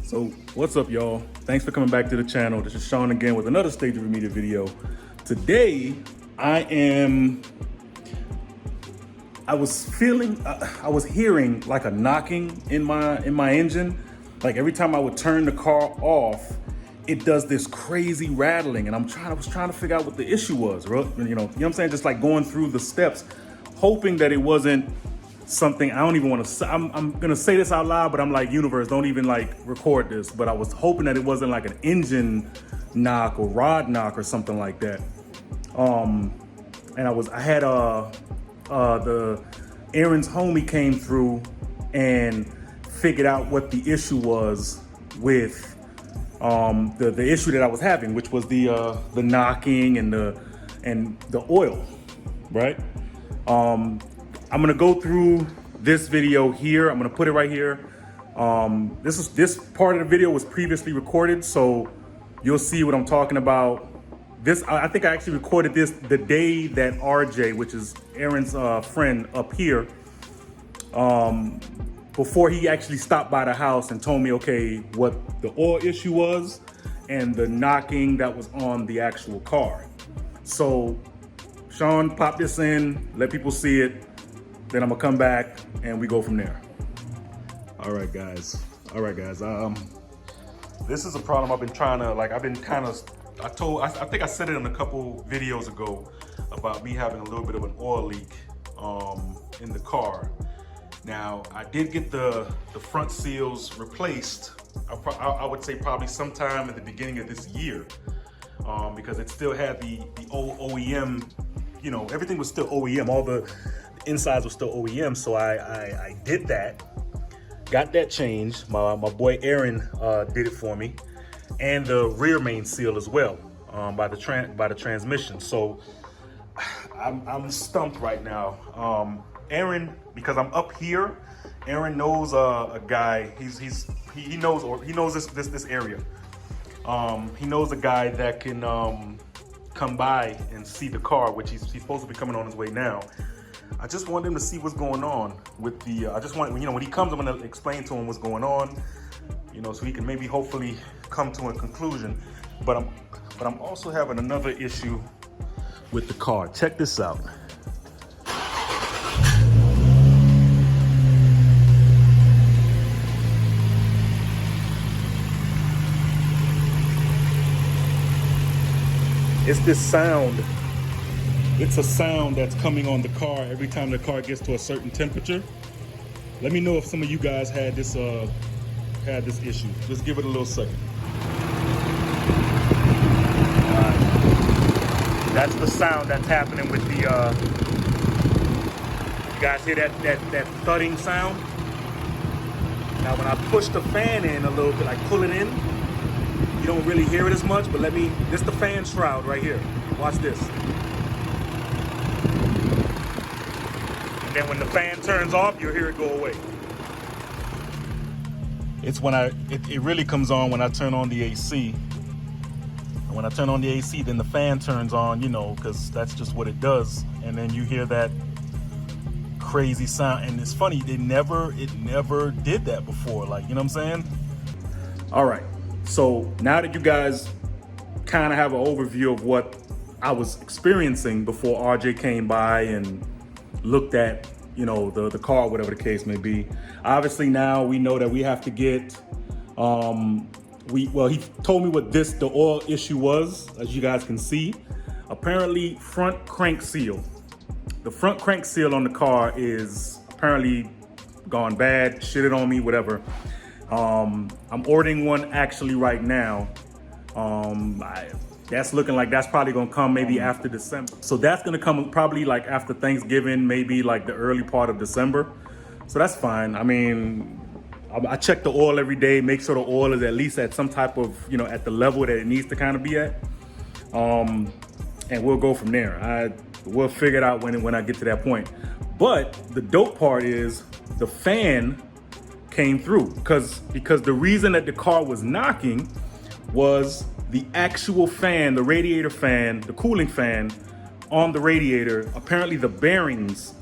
So what's up, y'all? Thanks for coming back to the channel. This is Sean again with another Stage of Media video. Today, I was hearing like a knocking in my engine. Like every time I would turn the car off, it does this crazy rattling, and I was trying to figure out what the issue was, right? You know what I'm saying? Just like going through the steps, hoping that it wasn't something. I don't even want to say, I'm gonna say this out loud, but I'm like, universe, don't even like record this. But I was hoping that it wasn't like an engine knock or rod knock or something like that. And I had the Aaron's homie came through and figured out what the issue was with the issue that I was having, which was the knocking and the oil, right? I'm gonna go through this video here. I'm gonna put it right here. This part of the video was previously recorded, so you'll see what I'm talking about. I think I actually recorded this the day that RJ, which is Aaron's friend up here, before he actually stopped by the house and told me, okay, what the oil issue was and the knocking that was on the actual car. So Sean, pop this in, let people see it. Then I'm gonna come back and we go from there. All right, guys. This is a problem I've been trying to, like, I think I said it in a couple videos ago about me having a little bit of an oil leak in the car. Now, I did get the front seals replaced. I would say probably sometime at the beginning of this year, because it still had the old OEM, you know, everything was still OEM. All the insides were still OEM, so I did that. Got that changed. My boy Aaron did it for me, and the rear main seal as well, by the transmission. So I'm stumped right now. Aaron, because I'm up here, Aaron knows a guy. He knows this area. He knows a guy that can come by and see the car, which he's supposed to be coming on his way now. I just want him to see what's going on with the. I just want, you know, when he comes, I'm gonna explain to him what's going on, you know, so he can maybe hopefully come to a conclusion. But I'm also having another issue with the car. Check this out. It's this sound. It's a sound that's coming on the car every time the car gets to a certain temperature. Let me know if some of you guys had this issue. Just give it a little second. That's the sound that's happening with the. You guys hear that thudding sound? Now, when I push the fan in a little bit, like pull it in, you don't really hear it as much. But this is the fan shroud right here. Watch this. And then when the fan turns off, you'll hear it go away. It's when it really comes on when I turn on the AC. And when I turn on the AC, then the fan turns on, you know, because that's just what it does. And then you hear that crazy sound. And it's funny, it never did that before. Like, you know what I'm saying? All right. So now that you guys kind of have an overview of what I was experiencing before RJ came by and looked at, you know, the car, whatever the case may be. Obviously now we know that we have to get, he told me what the oil issue was, as you guys can see. Apparently front crank seal. The front crank seal on the car is apparently gone bad, shitted on me, whatever. I'm ordering one actually right now. That's looking like that's probably gonna come maybe after December. So that's gonna come probably like after Thanksgiving, maybe like the early part of December. So that's fine. I mean, I check the oil every day, make sure the oil is at least at some type of, you know, at the level that it needs to kind of be at. And we'll go from there. We'll figure it out when I get to that point. But the dope part is the fan came through because the reason that the car was knocking was the actual fan, the radiator fan, the cooling fan on the radiator. Apparently the bearings,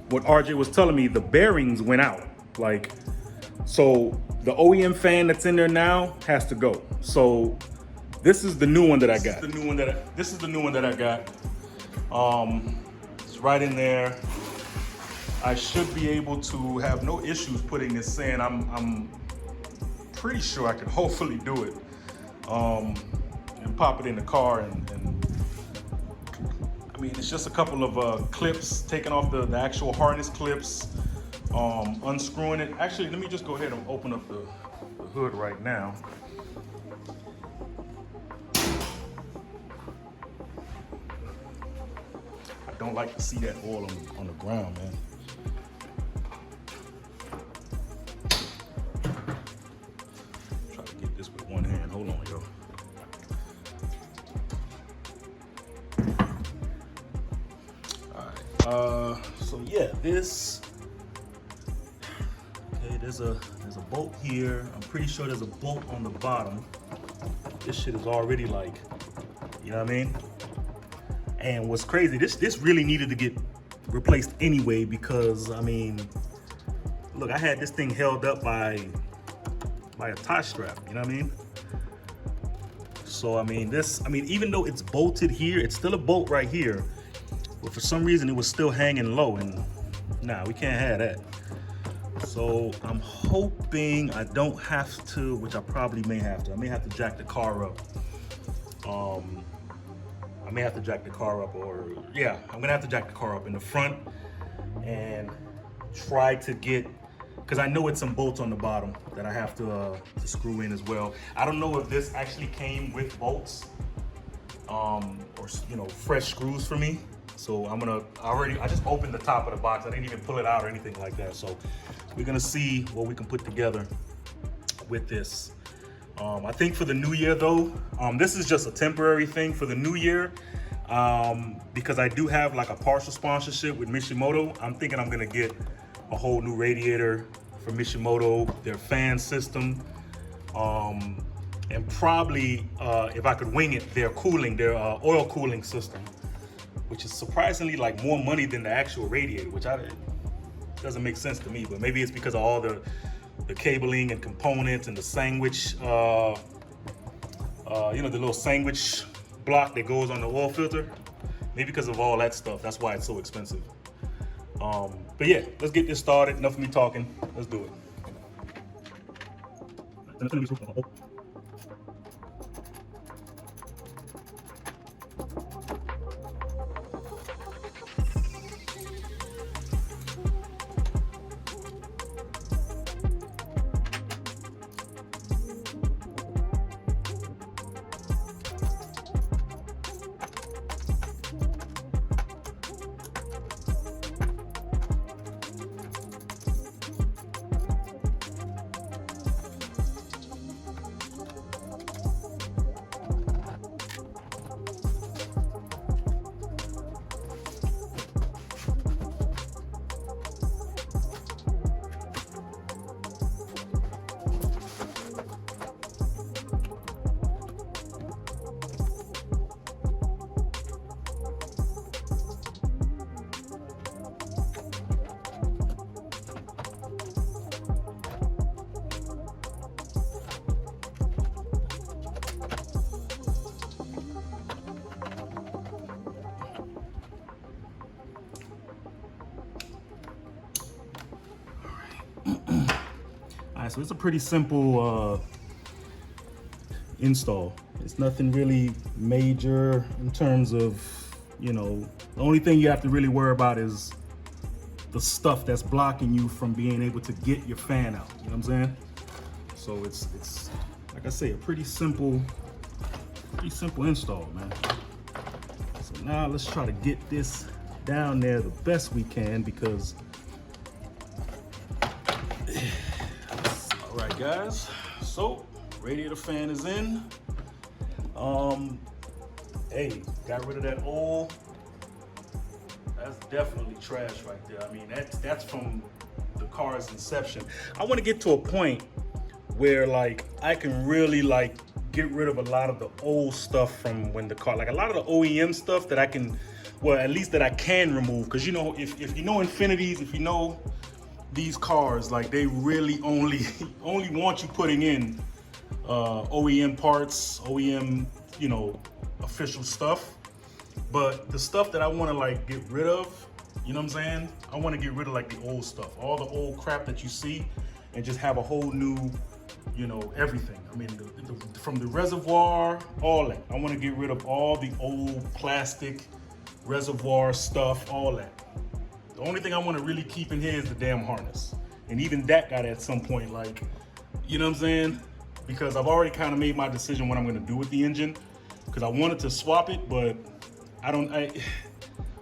what RJ was telling me, the bearings went out. Like So the OEM fan that's in there now has to go. So this is the new one that I got. This is the new one that I got. It's right in there. I should be able to have no issues putting this in. I'm pretty sure I can hopefully do it. And pop it in the car and I mean, it's just a couple of clips, taking off the actual harness clips, unscrewing it. Actually, let me just go ahead and open up the hood right now. I don't like to see that oil on the ground, man. Try to get this with one hand. Hold on, yo. So yeah, this, okay, there's a bolt here. I'm pretty sure there's a bolt on the bottom. This shit is already like, you know what I mean? And what's crazy, this really needed to get replaced anyway, because I mean, look, I had this thing held up by a tie strap, you know what I mean? So I mean, even though it's bolted here, it's still a bolt right here. But for some reason, it was still hanging low, and nah, we can't have that. So I'm hoping I don't have to, which I probably may have to. I may have to jack the car up. I may have to jack the car up, or yeah, I'm gonna have to jack the car up in the front and try to get, because I know it's some bolts on the bottom that I have to screw in as well. I don't know if this actually came with bolts, or you know, fresh screws for me. So I just opened the top of the box. I didn't even pull it out or anything like that. So we're gonna see what we can put together with this. I think for the new year though, this is just a temporary thing for the new year, because I do have like a partial sponsorship with Mishimoto. I'm thinking I'm gonna get a whole new radiator for Mishimoto, their fan system, and probably, if I could wing it, their oil cooling system, which is surprisingly like more money than the actual radiator, which doesn't make sense to me, but maybe it's because of all the cabling and components and the sandwich, you know, the little sandwich block that goes on the oil filter. Maybe because of all that stuff, that's why it's so expensive. But yeah, let's get this started. Enough of me talking, let's do it. All right, so it's a pretty simple install. It's nothing really major in terms of, you know, the only thing you have to really worry about is the stuff that's blocking you from being able to get your fan out. You know what I'm saying? So it's like I say, a pretty simple install, man. So now let's try to get this down there the best we can, because all right, guys, so radiator fan is in. Hey, got rid of that oil. That's definitely trash right there. I mean, that's from the car's inception. I want to get to a point where like I can really like get rid of a lot of the old stuff from when the car, like a lot of the OEM stuff that I can, well, at least that I can remove. Because you know, if you know Infinities, if you know these cars, like they really only want you putting in OEM parts, OEM, you know, official stuff. But the stuff that I want to like get rid of, you know what I'm saying? I want to get rid of like the old stuff, all the old crap that you see, and just have a whole new, you know, everything. I mean, from the reservoir, all that. I want to get rid of all the old plastic reservoir stuff, all that. The only thing I want to really keep in here is the damn harness. And even that got at some point, like, you know what I'm saying? Because I've already kind of made my decision what I'm going to do with the engine. Because I wanted to swap it, but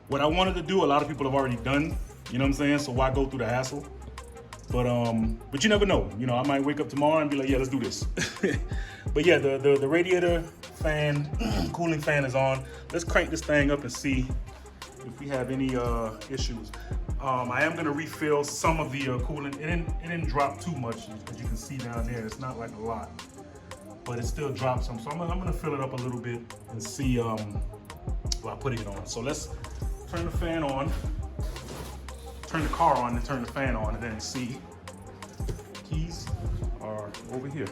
what I wanted to do, a lot of people have already done. You know what I'm saying? So why go through the hassle? But you never know. You know, I might wake up tomorrow and be like, yeah, let's do this. But yeah, the radiator fan, cooling fan is on. Let's crank this thing up and see if we have any issues. I am gonna refill some of the coolant. It didn't drop too much, as you can see down there. It's not like a lot, but it still dropped some. So I'm gonna fill it up a little bit and see while putting it on. So let's turn the fan on, turn the car on and turn the fan on, and then see. Keys are over here.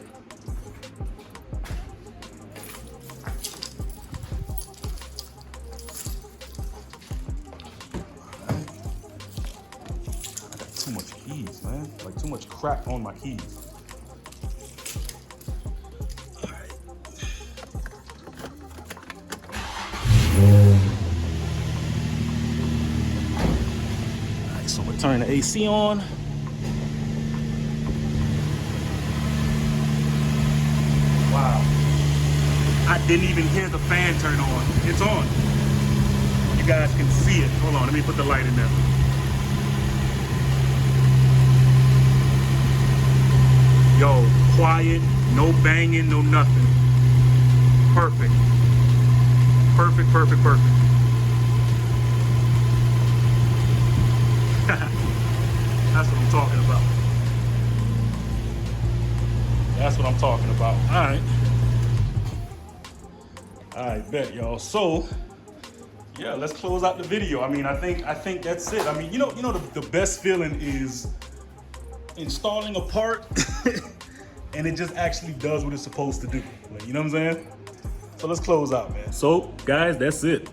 Too much keys, man. Like too much crap on my keys. All right. All right, so we'll turn the AC on. Wow. I didn't even hear the fan turn on. It's on. You guys can see it. Hold on, let me put the light in there. Yo, quiet, no banging, no nothing. Perfect. Perfect, perfect, perfect. That's what I'm talking about. That's what I'm talking about. All right. All right, bet, y'all. So, yeah, let's close out the video. I mean, I think that's it. I mean, you know, the best feeling is installing a part and it just actually does what it's supposed to do. Like, you know what I'm saying? So let's close out, man. So guys, that's it.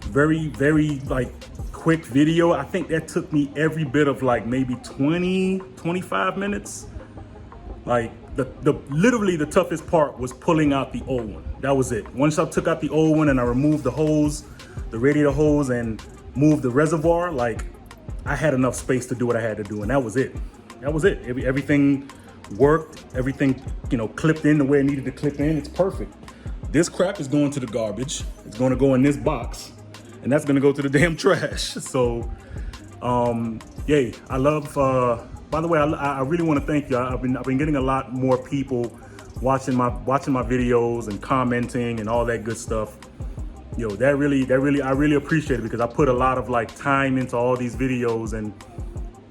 Very, very like quick video. I think that took me every bit of like maybe 20, 25 minutes. Like literally the toughest part was pulling out the old one. That was it. Once I took out the old one and I removed the hose, the radiator hose, and moved the reservoir, like I had enough space to do what I had to do, and that was it. That was it. Everything worked. Everything, you know, clipped in the way it needed to clip in. It's perfect. This crap is going to the garbage. It's going to go in this box, and that's going to go to the damn trash. So, yay! I love. By the way, I really want to thank you. I've been getting a lot more people watching my videos and commenting and all that good stuff. Yo, I really appreciate it, because I put a lot of like time into all these videos, and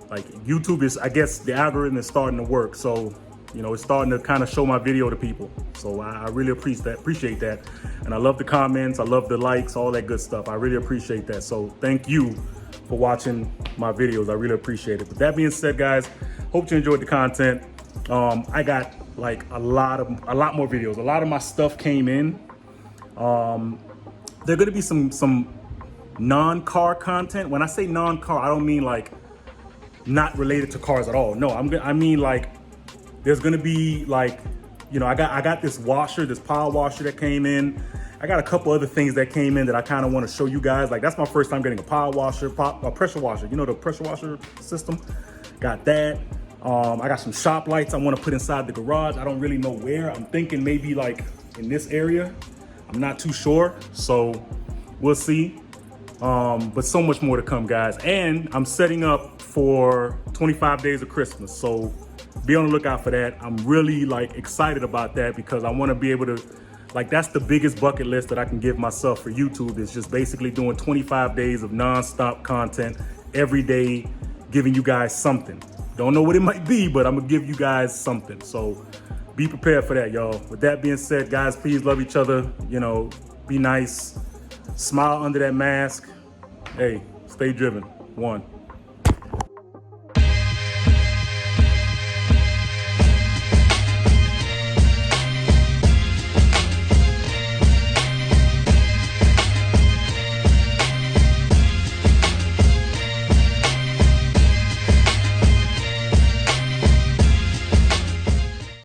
like YouTube is, I guess the algorithm is starting to work. So, you know, it's starting to kind of show my video to people. So I really appreciate that. And I love the comments. I love the likes, all that good stuff. I really appreciate that. So thank you for watching my videos. I really appreciate it. But that being said, guys, hope you enjoyed the content. I got like a lot more videos. A lot of my stuff came in. There are going to be some non-car content. When I say non-car, I don't mean like not related to cars at all. No, I mean like there's going to be like, you know, I got this washer, this power washer that came in. I got a couple other things that came in that I kind of want to show you guys. Like that's my first time getting a power washer, a pressure washer. You know, the pressure washer system. Got that. I got some shop lights I want to put inside the garage. I don't really know where. I'm thinking maybe like in this area. I'm not too sure, so we'll see. But so much more to come, guys. And I'm setting up for 25 days of Christmas, so be on the lookout for that. I'm really like excited about that, because I want to be able to, like, that's the biggest bucket list that I can give myself for YouTube, is just basically doing 25 days of non-stop content every day, giving you guys something. Don't know what it might be, but I'm gonna give you guys something. So be prepared for that, y'all. With that being said, guys, please love each other. You know, be nice. Smile under that mask. Hey, stay driven. One.